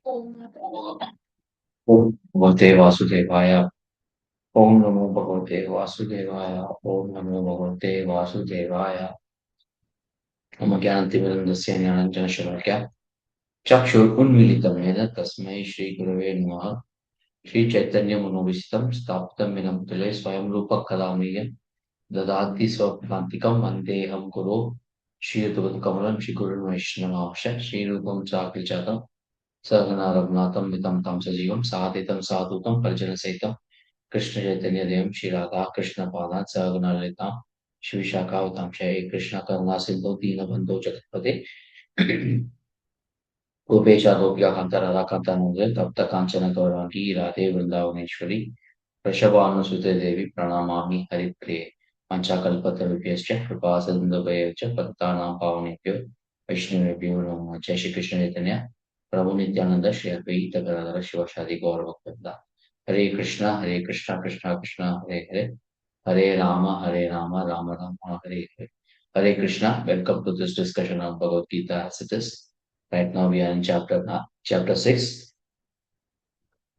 ओम भगवते वासुदेवाय। ओम नमो भगवते वासुदेवाय। ओम नमो भगवते वासुदेवाय। मम ज्ञानतिमिरन्दस्य ज्ञानाञ्जनशलाकया चक्षुरुन्मीलितं येन तस्मै श्रीगुरवे नमः। श्रीचैतन्यमनोभीष्टं स्थापितं येन भूतले स्वयं रूपः कदा मह्यं ददाति स्वपदान्तिकं वन्देऽहं गुरो श्रीयुतपदकमलं श्रीगुरुन् वैष्णवांश श्रीरूपं चापि सहगना रघुनाथं वितं तं सजीवं साधितं साधुतं परिजनसहितं कृष्ण चैतन्य देवं श्री राधा कृष्ण पादान सहगना ललिता श्री विशाखावतां जय कृष्ण करुणा सिंधु दीनबंधु जगतपते गोपेश गोपिका कांता राधा कांता नंदन तप्त कांचन गौरांगी राधे वृंदावनेश्वरी वृषभानुसुते देवी प्रणमामि हरिप्रिये पंचाकल्पतरुभ्यश्च कृपा सिन्धुभ्यश्च पतितानां पावनेभ्यो वैष्णवेभ्यो नमः। जय श्री कृष्ण चैतन्य प्रभु नित्यानंद श्री अद्वैत गदाधर शिवासादि गौरभक्तवृंद। हरे Krishna Krishna Krishna Hare Hare Hare Ram Ram Ram Hare Hare. Hare Krishna, welcome to this discussion of Bhagavad Gita as it is. Right now we are in chapter 6,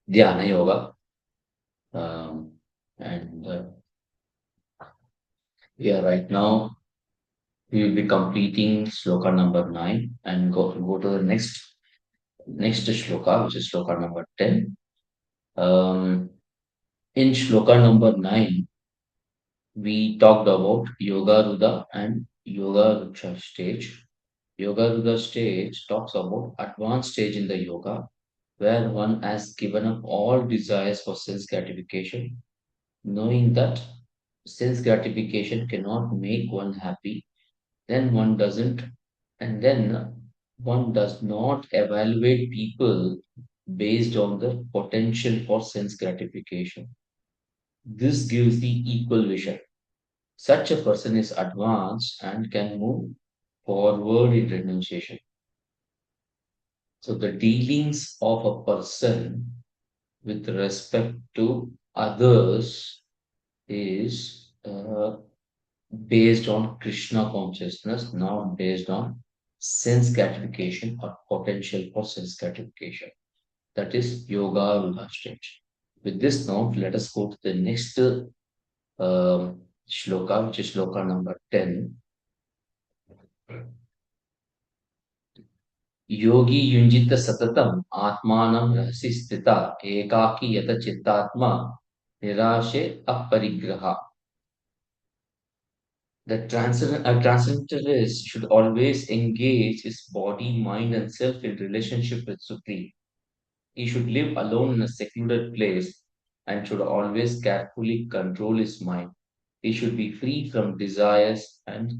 Dhyana Yoga. Um, and we are right now, we will be completing sloka number 9 and go to the next shloka, which is sloka number 10. Um, in shloka number 9, we talked about Yoga Ruda and Yoga Rucha stage. Yoga Ruda stage talks about advanced stage in the yoga where one has given up all desires for sense gratification, knowing that sense gratification cannot make one happy, then one doesn't, and then one does not evaluate people based on the potential for sense gratification. This gives the equal vision. Such a person is advanced and can move forward in renunciation. So, the dealings of a person with respect to others is based on Krishna consciousness, not based on sense gratification or potential for sense gratification. That is Yoga Ruda stage. With this note, let us go to the next shloka, which is shloka number 10. योगी युञ्जित सततम् आत्मानं रहसि स्थिता एकाकी यत चित्तात्मा निराशे अपरिग्रह. A transcendentalist should always engage his body, mind, and self in relationship with Supreme. He should live alone in a secluded place and should always carefully control his mind. He should be free from desires and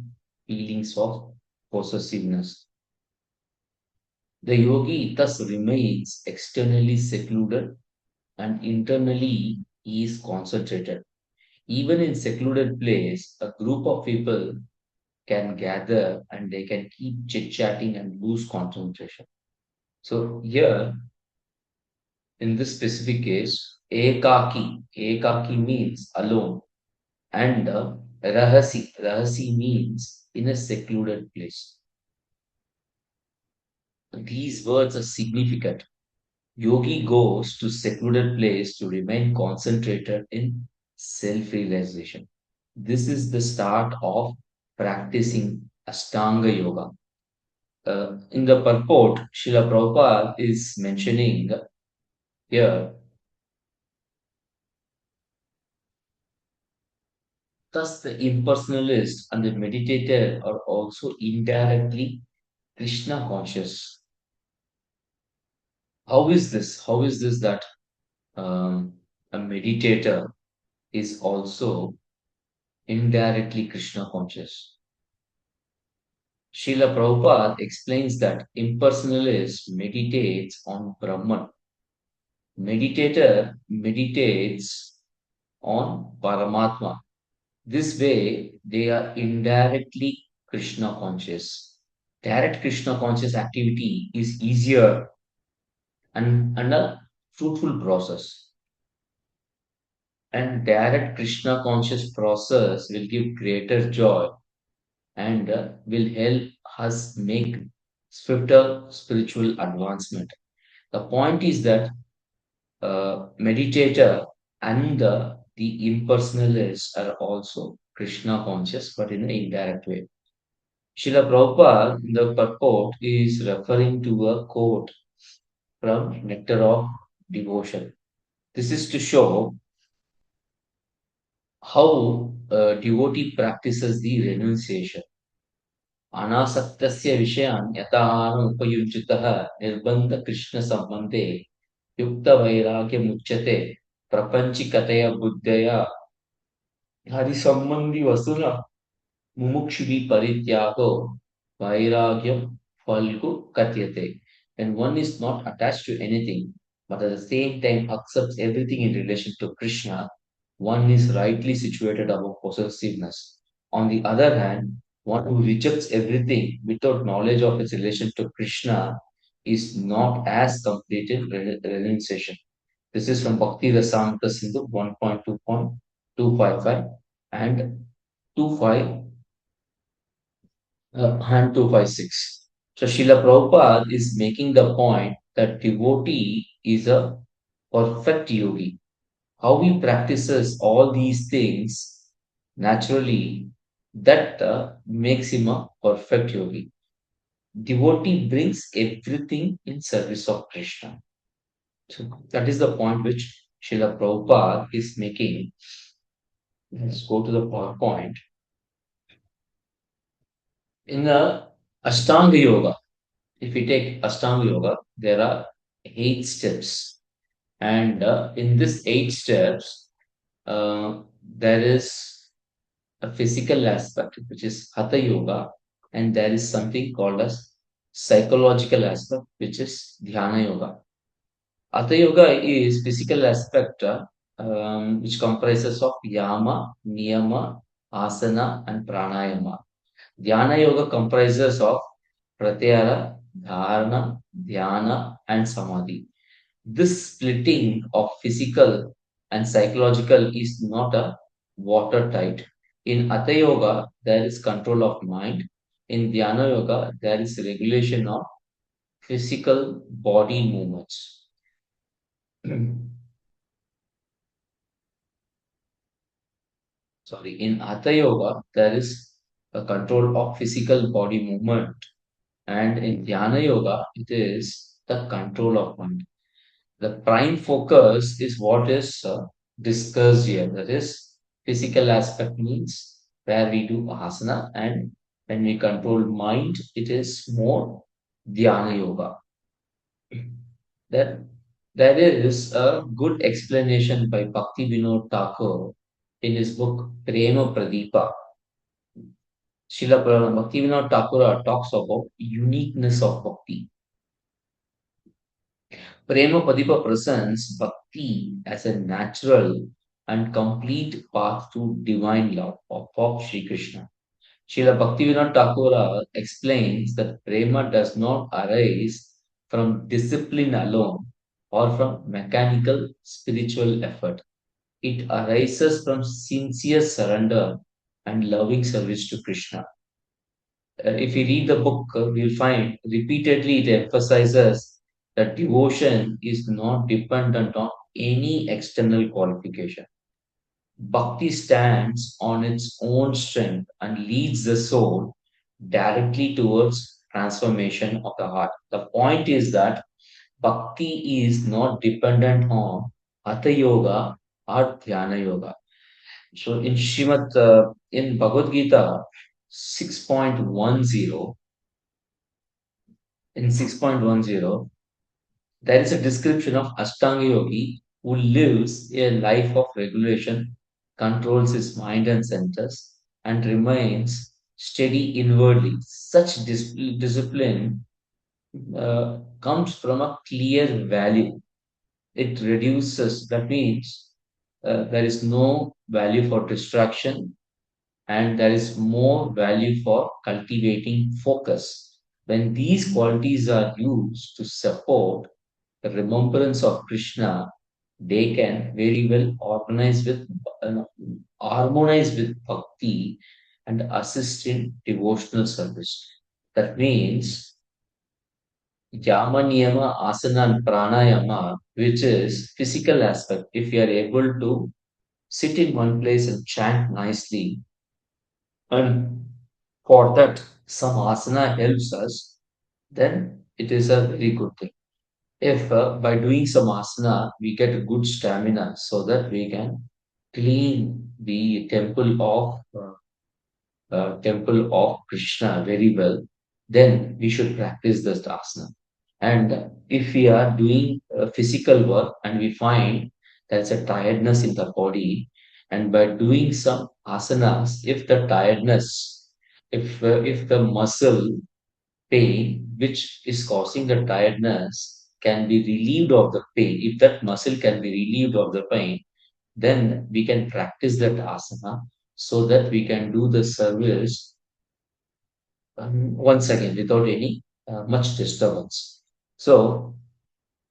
feelings of possessiveness. The yogi thus remains externally secluded and internally he is concentrated. Even in secluded place, a group of people can gather and they can keep chit chatting and lose concentration. So here in this specific case, ekaki means alone, and rahasi means in a secluded place. These words are significant. Yogi goes to secluded place to remain concentrated in self-realization. This is the start of practicing Ashtanga Yoga. In the purport, Srila Prabhupada is mentioning here, thus the impersonalist and the meditator are also indirectly Krishna conscious. How is this? How is this that a meditator is also indirectly Krishna conscious? Srila Prabhupada explains that impersonalist meditates on Brahman. Meditator meditates on Paramatma. This way, they are indirectly Krishna conscious. Direct Krishna conscious activity is easier and a fruitful process. And direct Krishna conscious process will give greater joy and will help us make swifter spiritual advancement. The point is that meditator and the impersonalists are also Krishna conscious, but in an indirect way. Srila Prabhupada, in the purport, is referring to a quote from Nectar of Devotion. This is to show how a devotee practices the renunciation. अनासक्तस्य विषयान् यथान उपयुज्यतः निर्बन्ध कृष्ण सम्बन्धे युक्त वैराग्यमुच्यते प्रपञ्चिकतया बुद्धया हरिसम्बन्धि वसुना मुमुक्षुभिः परित्यागो vairagyam falgu katyate. When one is not attached to anything, but at the same time accepts everything in relation to Krishna, one is rightly situated above possessiveness. On the other hand, one who rejects everything without knowledge of its relation to Krishna is not as complete in renunciation. This is from Bhakti Rasamrita Sindhu 1.2.255 and 25 and 256. So Srila Prabhupada is making the point that devotee is a perfect yogi. How he practices all these things naturally, that makes him a perfect yogi. Devotee brings everything in service of Krishna. So that is the point which Srila Prabhupada is making. Let's go to the point. In the Ashtanga Yoga, if we take Ashtanga Yoga, there are 8 steps. And in this 8 steps, there is a physical aspect, which is Hatha Yoga, and there is something called as psychological aspect, which is Dhyana Yoga. Hatha Yoga is physical aspect, which comprises of Yama, Niyama, Asana, and Pranayama. Dhyana Yoga comprises of Pratyahara, Dharana, Dhyana, and Samadhi. This splitting of physical and psychological is not a watertight. In Hatha Yoga, there is control of mind. In Dhyana Yoga, there is regulation of physical body movements. Sorry, in Hatha Yoga, there is a control of physical body movement. And in Dhyana Yoga, it is the control of mind. The prime focus is what is discussed here. That is, physical aspect means where we do asana, and when we control mind, it is more dhyana yoga. That there is a good explanation by Bhakti Vinod Thakur in his book Prema Pradipa. Bhakti Vinod Thakur talks about uniqueness of bhakti. Prema Padipa presents bhakti as a natural and complete path to divine love of Sri Krishna. Srila Bhaktivinoda Thakur explains that prema does not arise from discipline alone or from mechanical spiritual effort. It arises from sincere surrender and loving service to Krishna. If you read the book, we'll find repeatedly it emphasizes that devotion is not dependent on any external qualification. Bhakti stands on its own strength and leads the soul directly towards transformation of the heart. The point is that bhakti is not dependent on Hatha Yoga or Dhyana Yoga. So in Bhagavad Gita 6.10, in 6.10, there is a description of Ashtanga Yogi who lives a life of regulation, controls his mind and senses, and remains steady inwardly. Such discipline comes from a clear value. It reduces, that means there is no value for distraction, and there is more value for cultivating focus. When these qualities are used to support the remembrance of Krishna, they can very well uh, harmonize with bhakti and assist in devotional service. That means Yama, Niyama, Asana, and Pranayama, which is physical aspect. If you are able to sit in one place and chant nicely, and for that some asana helps us, then it is a very good thing. If by doing some asana we get a good stamina so that we can clean the temple of Krishna very well, then we should practice this asana. And if we are doing physical work and we find there's a tiredness in the body, and by doing some asanas, if the muscle pain which is causing the tiredness can be relieved of the pain, if that muscle can be relieved of the pain, then we can practice that asana so that we can do the service once again without any much disturbance. So,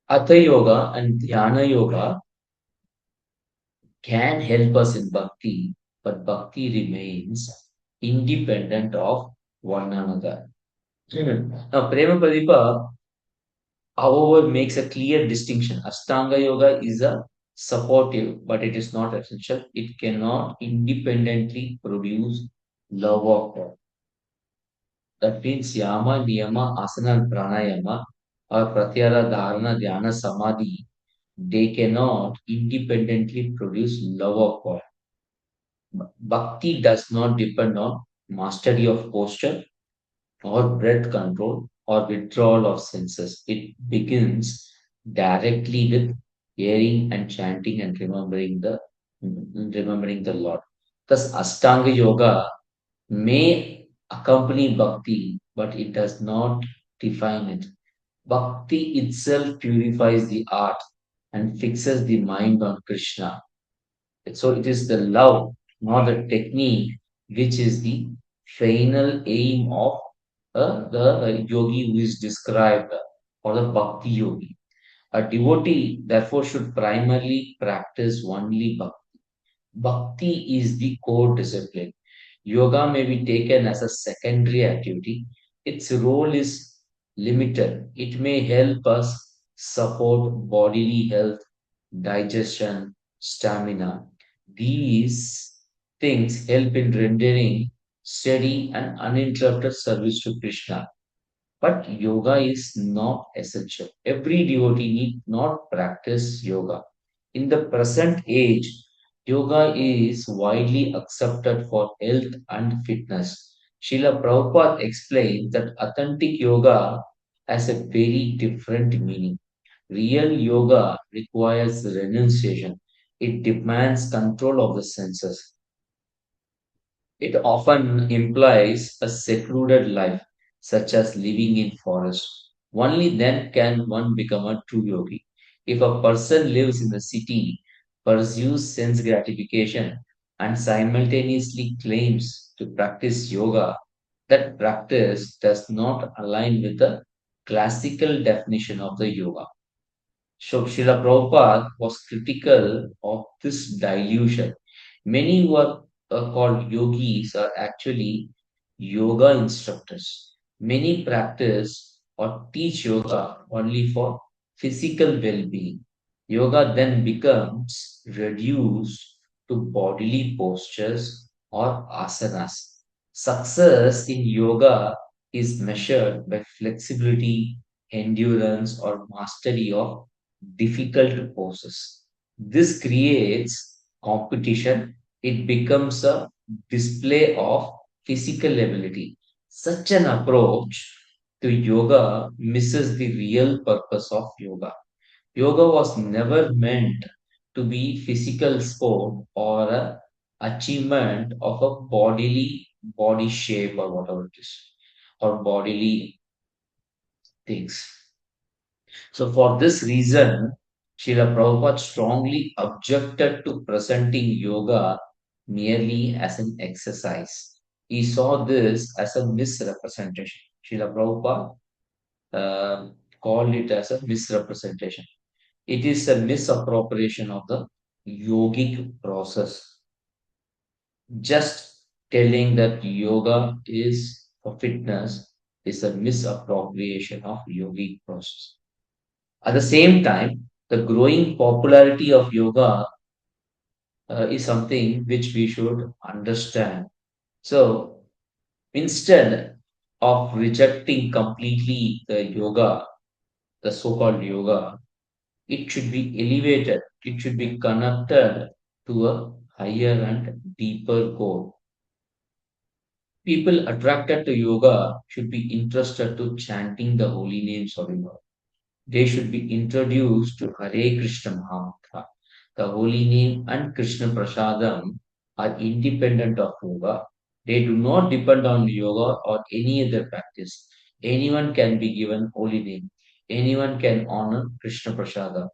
Hatha Yoga and Dhyana Yoga can help us in bhakti, but bhakti remains independent of one another. Now, Prema Padipa, however, makes a clear distinction. Ashtanga Yoga is a supportive, but it is not essential. It cannot independently produce love of God. That means Yama, Niyama, Asana, and Pranayama or Pratyahara, Dharana, Dhyana, Samadhi, they cannot independently produce love of God. Bhakti does not depend on mastery of posture or breath control or withdrawal of senses. It begins directly with hearing and chanting and remembering the Lord. Thus, Ashtanga Yoga may accompany bhakti, but it does not define it. Bhakti itself purifies the art and fixes the mind on Krishna. So it is the love, not the technique, which is the final aim of the yogi who is described or the bhakti yogi. A devotee, therefore, should primarily practice only bhakti. Bhakti is the core discipline. Yoga may be taken as a secondary activity. Its role is limited. It may help us support bodily health, digestion, stamina. These things help in rendering steady and uninterrupted service to Krishna. But yoga is not essential. Every devotee need not practice yoga. In the present age, yoga is widely accepted for health and fitness. Srila Prabhupada explained that authentic yoga has a very different meaning. Real yoga requires renunciation. It demands control of the senses. It often implies a secluded life, such as living in forest. Only then can one become a true yogi. If a person lives in the city, pursues sense gratification, and simultaneously claims to practice yoga, that practice does not align with the classical definition of the yoga. So Srila Prabhupada was critical of this dilution. Many who are called yogis are actually yoga instructors. Many practice or teach yoga only for physical well-being. Yoga then becomes reduced to bodily postures or asanas. Success in yoga is measured by flexibility, endurance, or mastery of difficult poses. This creates competition. It becomes a display of physical ability. Such an approach to yoga misses the real purpose of yoga. Yoga was never meant to be physical sport or a achievement of a body shape or whatever it is, or bodily things. So for this reason, Srila Prabhupada strongly objected to presenting yoga merely as an exercise. He saw this as a misrepresentation. Srila Prabhupada called it as a misrepresentation. It is a misappropriation of the yogic process. Just telling that yoga is for fitness is a misappropriation of yogic process. At the same time, the growing popularity of yoga is something which we should understand. So instead of rejecting completely the yoga, the so-called yoga, it should be elevated, it should be connected to a higher and deeper goal. People attracted to yoga should be interested to chanting the holy names of the Lord. They should be introduced to Hare Krishna Mahamantra. The holy name and Krishna Prasadam are independent of yoga. They do not depend on yoga or any other practice. Anyone can be given holy name. Anyone can honor Krishna Prasada.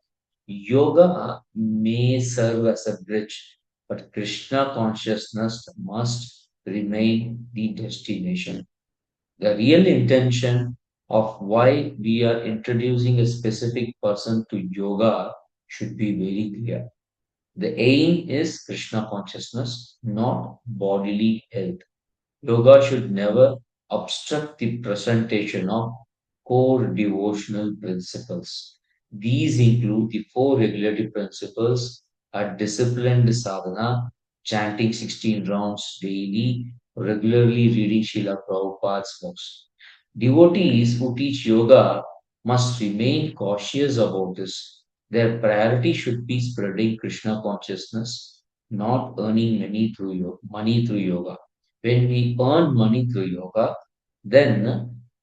Yoga may serve as a bridge, but Krishna consciousness must remain the destination. The real intention of why we are introducing a specific person to yoga should be very clear. The aim is Krishna consciousness, not bodily health. Yoga should never obstruct the presentation of core devotional principles. These include the four regulative principles: a disciplined sadhana, chanting 16 rounds daily, regularly reading Srila Prabhupada's books. Devotees who teach yoga must remain cautious about this. Their priority should be spreading Krishna consciousness, not earning money through yoga. When we earn money through yoga, then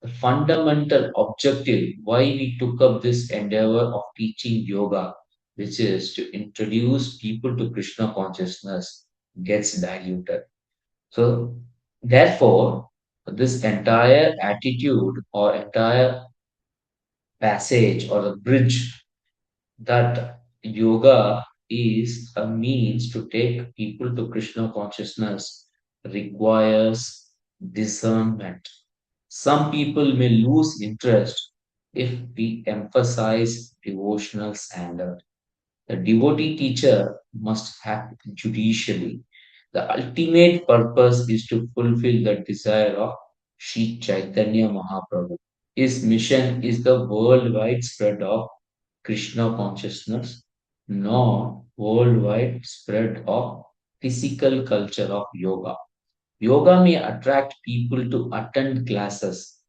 the fundamental objective why we took up this endeavor of teaching yoga, which is to introduce people to Krishna consciousness, gets diluted. So, therefore, this entire attitude or entire passage or the bridge that yoga is a means to take people to Krishna consciousness requires discernment. Some people may lose interest if we emphasize devotional standard. The devotee teacher must act judicially. The ultimate purpose is to fulfill the desire of Sri Chaitanya Mahaprabhu. His mission is the worldwide spread of Krishna consciousness, not worldwide spread of physical culture of yoga. Yoga may attract people to attend classes.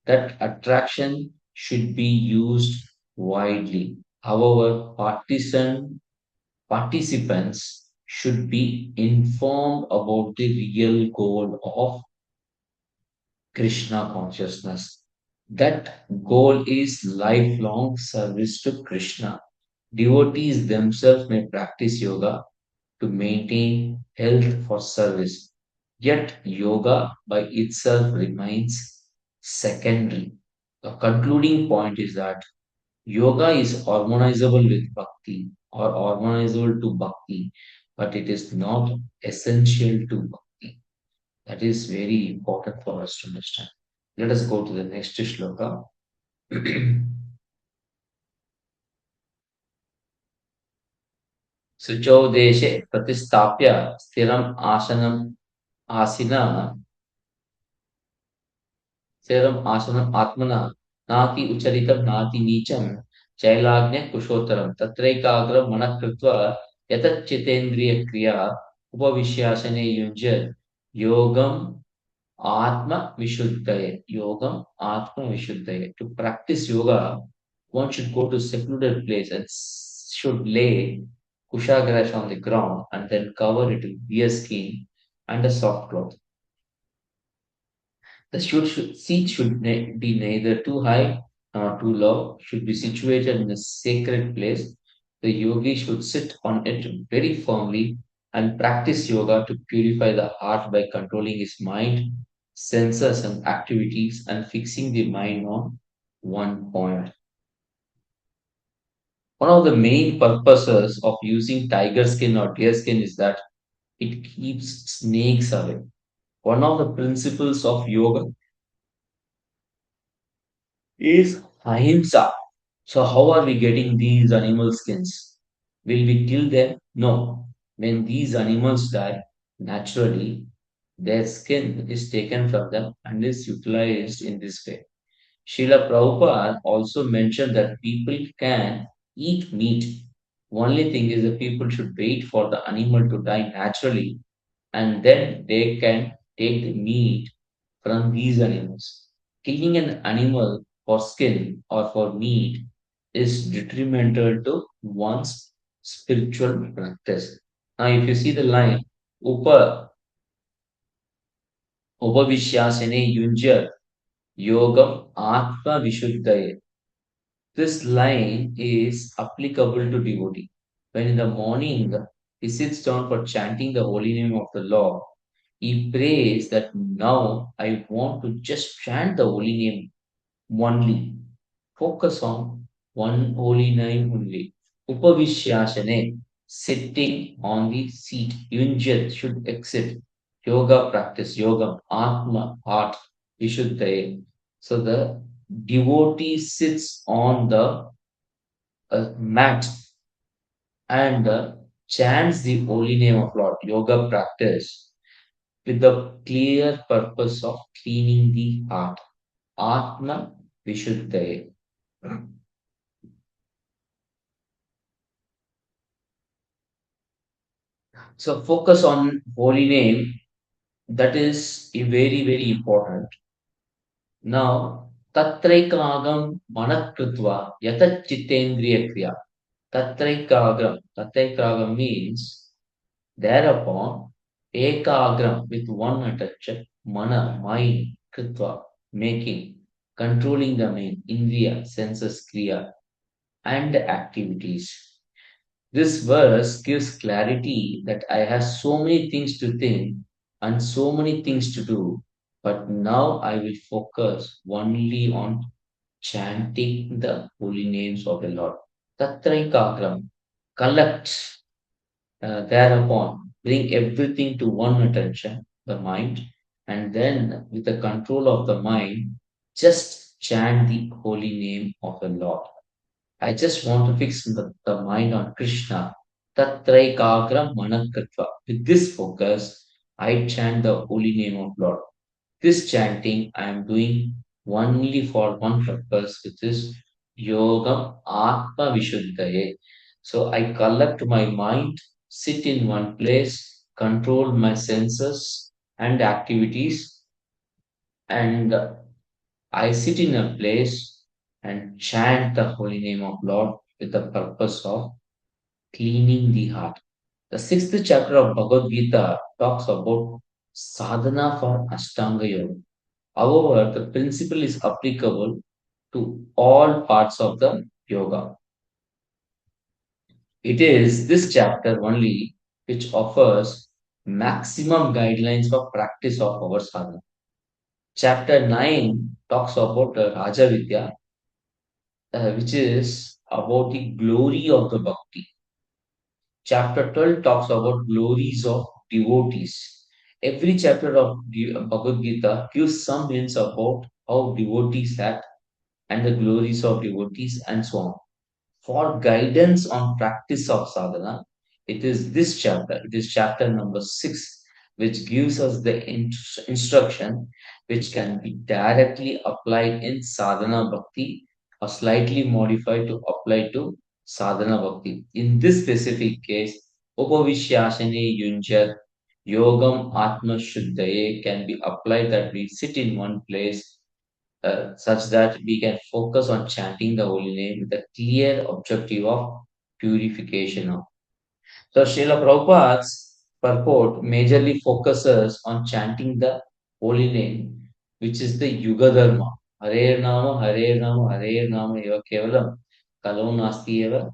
That attraction should be used widely. However, participants should be informed about the real goal of Krishna consciousness. That goal is lifelong service to Krishna. Devotees themselves may practice yoga to maintain health for service. Yet, yoga by itself remains secondary. The concluding point is that yoga is harmonizable with bhakti or harmonizable to bhakti, but it is not essential to bhakti. That is very important for us to understand. Let us go to the next shloka. शुचौ देशे प्रतिस्थाप्य स्थिरम् आसनम् आसिना स्थिरम् आसनम् आत्मना नाति उचरितं नाति नीचं चैलाग्न्य कुशोत्तरं तत्रैकाग्रं मनः कृत्वा यतच्चितेन्द्रियक्रिया उपविश्यासने युञ्जत् योगम् Atma Vishuddhaya. To practice yoga, one should go to secluded place and should lay kushagrash on the ground and then cover it with deer skin and a soft cloth. The seat should be neither too high nor too low, should be situated in a sacred place. The yogi should sit on it very firmly and practice yoga to purify the heart by controlling his mind, senses, and activities and fixing the mind on one point. One of the main purposes of using tiger skin or deer skin is that it keeps snakes away. One of the principles of yoga is ahimsa. So, how are we getting these animal skins? Will we kill them? No. When these animals die naturally, Their skin is taken from them and is utilized in this way. Srila Prabhupada also mentioned that people can eat meat. Only thing is that people should wait for the animal to die naturally and then they can take the meat from these animals. Killing an animal for skin or for meat is detrimental to one's spiritual practice. Now, if you see the line, Upa Upavishyasane Yunja Yogam Atma Vishuddhaya. This line is applicable to devotee. When in the morning he sits down for chanting the holy name of the Lord, he prays that now I want to just chant the holy name only. Focus on one holy name only. Upavishyasane, sitting on the seat. Yunjat should exit. Yoga practice, yoga, atma, heart, vishuddhaya. So the devotee sits on the mat and chants the holy name of Lord. Yoga practice with the clear purpose of cleaning the heart. Atma Vishuddhaya. So focus on holy name. That is a very, very important. Now, tatraikagam manakrutva yatat chittendriya kriya. Tatraikagam means thereupon ekagram with one attention, mana, mind, kritva, making, controlling the mind, indriya, senses, kriya, and activities. This verse gives clarity that I have so many things to think and so many things to do, but now I will focus only on chanting the holy names of the Lord. Tatraikagram, collect thereupon, bring everything to one attention, the mind, and then with the control of the mind, just chant the holy name of the Lord. I just want to fix the mind on Krishna. Tatraikagram manakatva. With this focus, I chant the holy name of Lord. This chanting I am doing only for one purpose, which is Yogam Atma Vishuddhaye. So I collect my mind, sit in one place, control my senses and activities, and I sit in a place and chant the holy name of Lord with the purpose of cleaning the heart. The sixth chapter of Bhagavad Gita talks about sadhana for Ashtanga Yoga. However, the principle is applicable to all parts of the yoga. It is this chapter only which offers maximum guidelines for practice of our sadhana. Chapter 9 talks about Raja Vidya, which is about the glory of the bhakti. Chapter 12 talks about glories of devotees. Every chapter of Bhagavad Gita gives some hints about how devotees act and the glories of devotees and so on. For guidance on practice of sadhana, it is this chapter, it is chapter number 6, which gives us the instruction which can be directly applied in sadhana bhakti or slightly modified to apply to sadhana bhakti. In this specific case, Upavishyasane Yunjat Yogam Atma Shuddhaye can be applied that we sit in one place such that we can focus on chanting the holy name with a clear objective of purification. So, Srila Prabhupada's purport majorly focuses on chanting the holy name, which is the Yuga Dharma. Hare Nama, Hare Nama, Hare Nama, Eva Kevalam, Kalo Nasti Eva,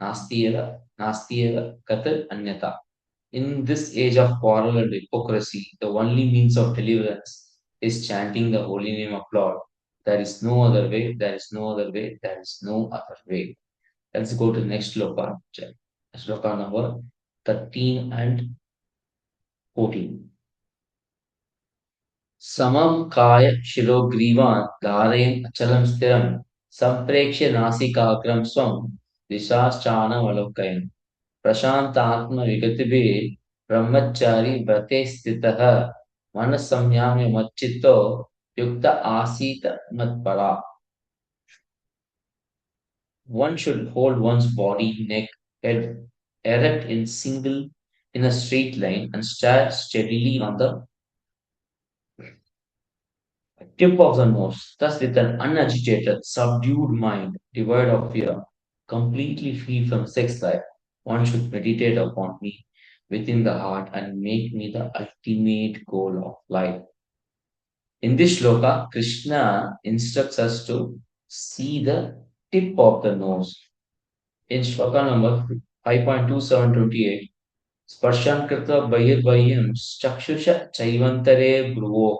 Nasti Eva, Nasti Eva, Katal Anyata. In this age of quarrel and hypocrisy, the only means of deliverance is chanting the holy name of Lord. There is no other way, there is no other way, there is no other way. Let's go to the next sloka. Sloka number 13 and 14. Samam kaya shilogrivan dharayam achalam stiram sampreksha nasikagram swam dishaschana valokayam प्रशांतात्म विगतिभिः ब्रह्मचारी व्रते स्थितः Manasamyamya machito yukta asita matpara. One should hold one's body, neck, head erect in a straight line and stare steadily on the tip of the nose, thus with an unagitated, subdued mind, devoid of fear, completely free from sex life. One should meditate upon me within the heart and make me the ultimate goal of life. In this shloka, Krishna instructs us to see the tip of the nose. In shloka number 5.2728, Sparshan Krita Bahirbahyam Chakshusha Chaivantare Bhruvo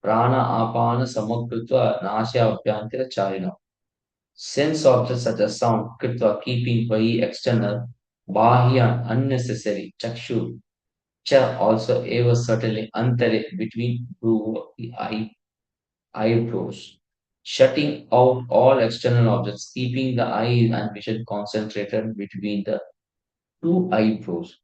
Prana Apana Samakritva Nasya Abhyantara Charina. Sense objects such as sound, Kritva keeping Bahi external, Bahya unnecessary, Chakshu Cha also eva certainly Antare between Bhruvo, the eyebrows. Shutting out all external objects, keeping the eye and vision concentrated between the two eyebrows.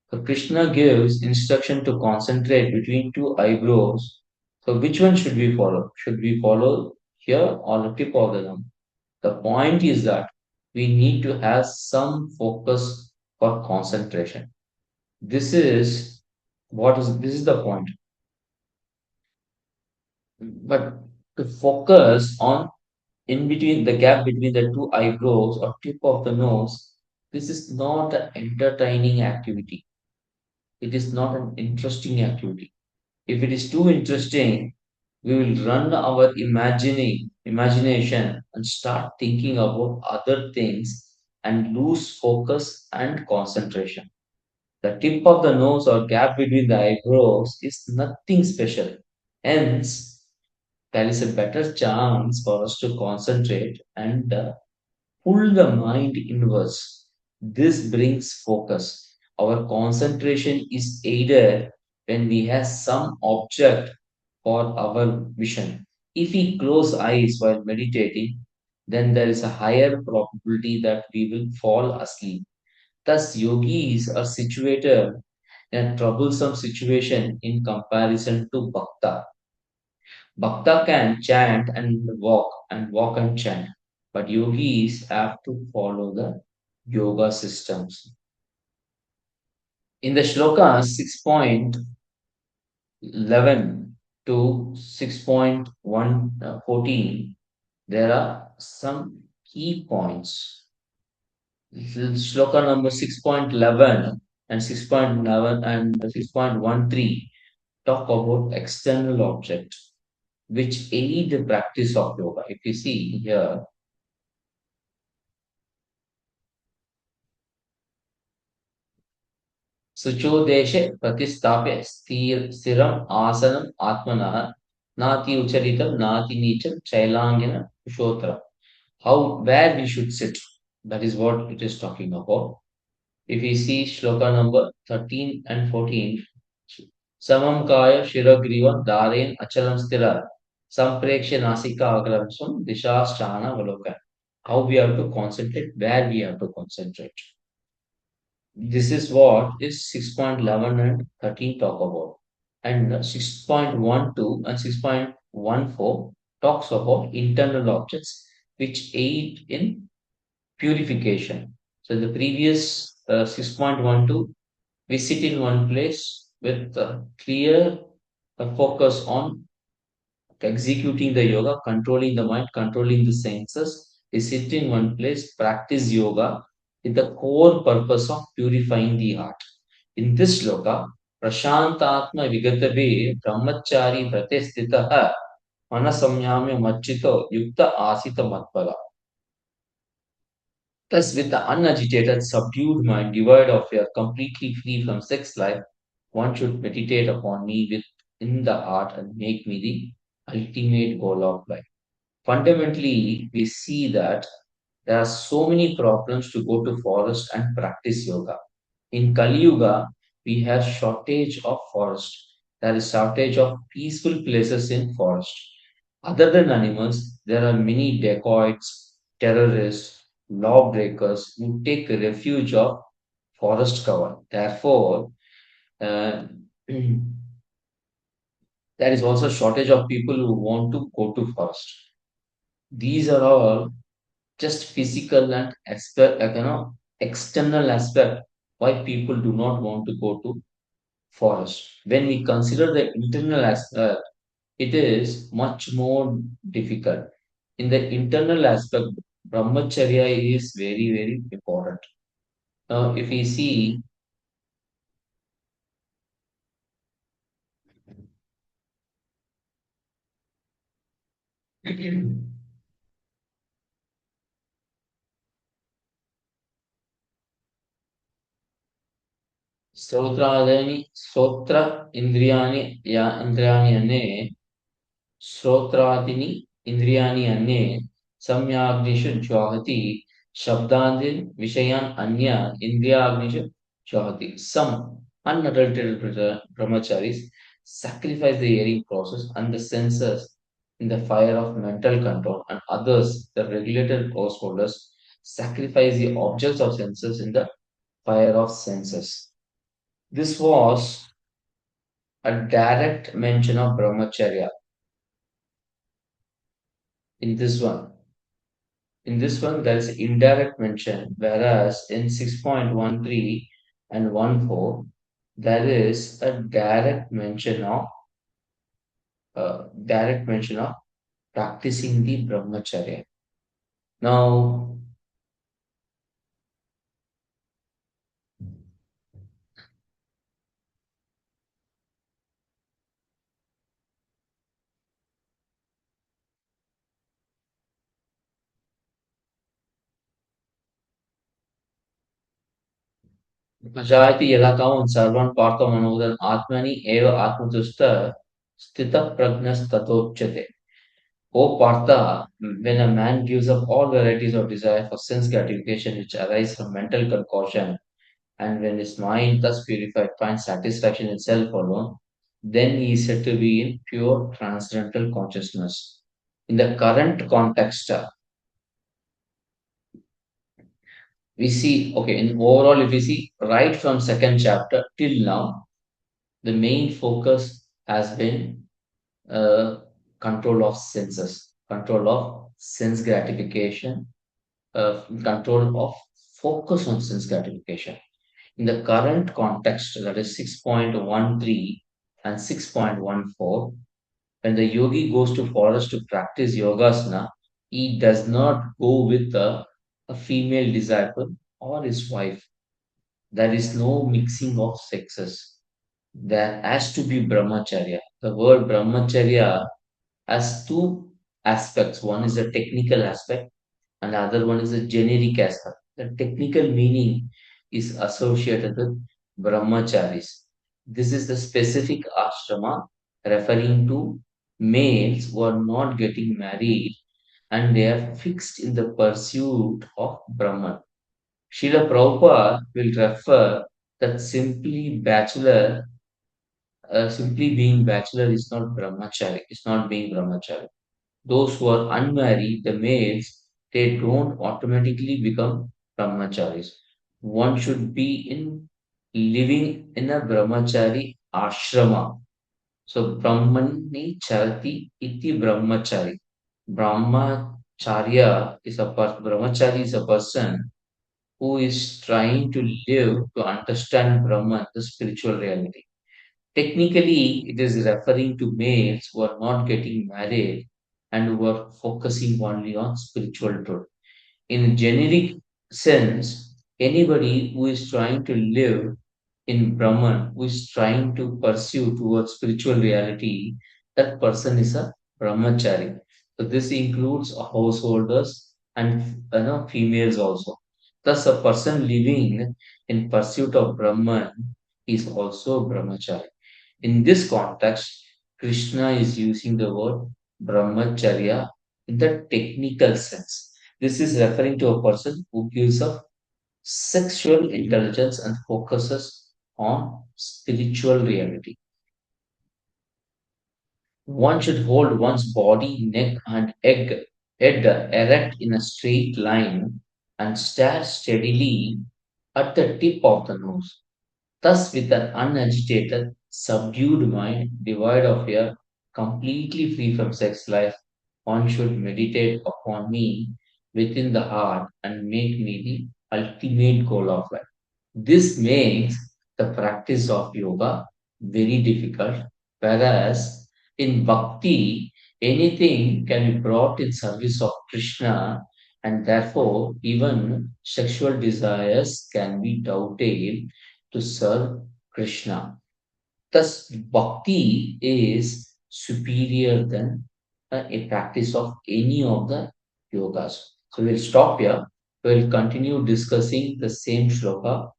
So Krishna gives instruction to concentrate between two eyebrows. So which one should we follow? Should we follow here or the tip of the thumb? The point is that we need to have some focus for concentration. This is the point. But to focus on in between the gap between the two eyebrows or tip of the nose, this is not an entertaining activity. It is not an interesting activity. If it is too interesting, we will run our imagination and start thinking about other things and lose focus and concentration. The tip of the nose or gap between the eyebrows is nothing special. Hence, there is a better chance for us to concentrate and pull the mind inwards. This brings focus. Our concentration is aided when we have some object for our vision. If we close eyes while meditating, then there is a higher probability that we will fall asleep. Thus, yogis are situated in a troublesome situation in comparison to bhakta. Bhakta can chant and walk and chant, but yogis have to follow the yoga systems. In the shloka 6.11 to 6.114, there are some key points. Shloka number 6.11 and 6.11 and 6.13 talk about external objects which aid the practice of yoga. If you see here, शुचोदेशे प्रतिस्थाप्य स्थिरम् आसनम् आत्मनः नाति उचरितं नाति नीचं शैलांगिन कुशोत्तरम्. How, where we should sit. That is what it is talking about. If we see shloka number 13 and 14, Samam kaya shiragriva dharein achalam stira sampreksha nasika agalam sum dishasthana valokan. How we have to concentrate, where we have to concentrate. This is what is 6.11 and 13 talk about. And 6.12 and 6.14 talks about internal objects which aid in purification. So the previous 6.12, we sit in one place with clear focus on executing the yoga, controlling the mind, controlling the senses. We sit in one place, practice yoga with the core purpose of purifying the heart. In this shloka, Prashantatma Vigatabe Brahmachari Vrate Stitaha Manasamyamya Machito Yukta Asita Matpala. Thus, with the unagitated, subdued mind, devoid of fear, completely free from sex life, one should meditate upon me within the heart and make me the ultimate goal of life. Fundamentally, we see that there are so many problems to go to forest and practice yoga. In Kali Yuga, we have shortage of forest. There is shortage of peaceful places in forest. Other than animals, there are many dacoits, terrorists, lawbreakers who take refuge of forest cover. Therefore, uh, There is also shortage of people who want to go to forest. These are all just physical and external aspect why people do not want to go to forest. When we consider the internal aspect, it is much more difficult. In the internal aspect, brahmacharya is very, very important. Now, if we see స్తోత్ర ఇంద్రియాణి అనే శ్రోత్రాదీని ఇంద్రియాణి అన్నే సంయాగ్నిషు జ్వాహతి శబ్దాదీన్ విషయాన్ అన్య ఇంద్రియాగ్నిషు జ్వాహతి. Some unadulterated brahmacharis sacrifice the hearing process and the senses in the fire of mental control, and others, the regulated householders, sacrifice the objects of senses in the fire of senses. This was a direct mention of brahmacharya in this one. In this one, there is indirect mention, whereas in 6.13 and 14, there is a direct mention of practicing the brahmacharya. Now, Jayati Yalakavan Sarvan Partha Manodan Atmani Eva Atmatusta Stita Pragnas Tatochyate. O Partha, when a man gives up all varieties of desire for sense gratification which arise from mental concoction, and when his mind thus purified finds satisfaction in self alone, then he is said to be in pure transcendental consciousness. In the current context, we see, okay, in overall, if we see right from second chapter till now, the main focus has been uh, control of senses, control of sense gratification, control of focus on sense gratification. In the current context, that is 6.13 and 6.14, when the yogi goes to forest to practice yogasana, he does not go with a female disciple or his wife. There is no mixing of sexes. There has to be brahmacharya. The word brahmacharya has two aspects. One is a technical aspect, and the other one is a generic aspect. The technical meaning is associated with brahmacharis. This is the specific ashrama referring to males who are not getting married and they are fixed in the pursuit of Brahman. Srila Prabhupada will refer that simply being bachelor is not brahmachari, it's not being brahmachari. Those who are unmarried, the males, they don't automatically become brahmacharis. One should be in living in a brahmachari ashrama. So brahmani charati iti brahmachari. Brahmachari is a person who is trying to live to understand Brahman, the spiritual reality. Technically, it is referring to males who are not getting married and who are focusing only on spiritual truth. In generic sense, anybody who is trying to live in Brahman, who is trying to pursue towards spiritual reality, that person is a brahmachari. So this includes householders and females also. Thus, a person living in pursuit of Brahman is also brahmachari. In this context, Krishna is using the word brahmacharya in the technical sense. This is referring to a person who gives up sexual intelligence and focuses on spiritual reality. One should hold one's body, neck, and head erect in a straight line and stare steadily at the tip of the nose. Thus, with an unagitated, subdued mind, devoid of fear, completely free from sex life. One should meditate upon me within the heart and make me the ultimate goal of life. This makes the practice of yoga very difficult, whereas in bhakti, anything can be brought in service of Krishna, and therefore even sexual desires can be doubted to serve Krishna. Thus, bhakti is superior than a practice of any of the yogas. So we'll stop here. We'll continue discussing the same shloka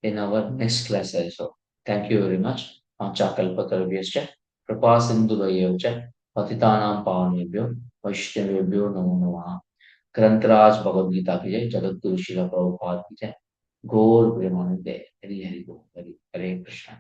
in our next class also. Thank you very much. Chankalpatarvyascha, Krapasindhuvayavcha, Patitanam Pavanebhyo, Vaishnavebhyo Namo Namaha. ग्रंथराज Bhagavad Gita की जय, जगत गुरु श्रील प्रभुपाद की जय, गौर प्रेमानंदे, हरि हरि बोल, हरि हरे कृष्ण।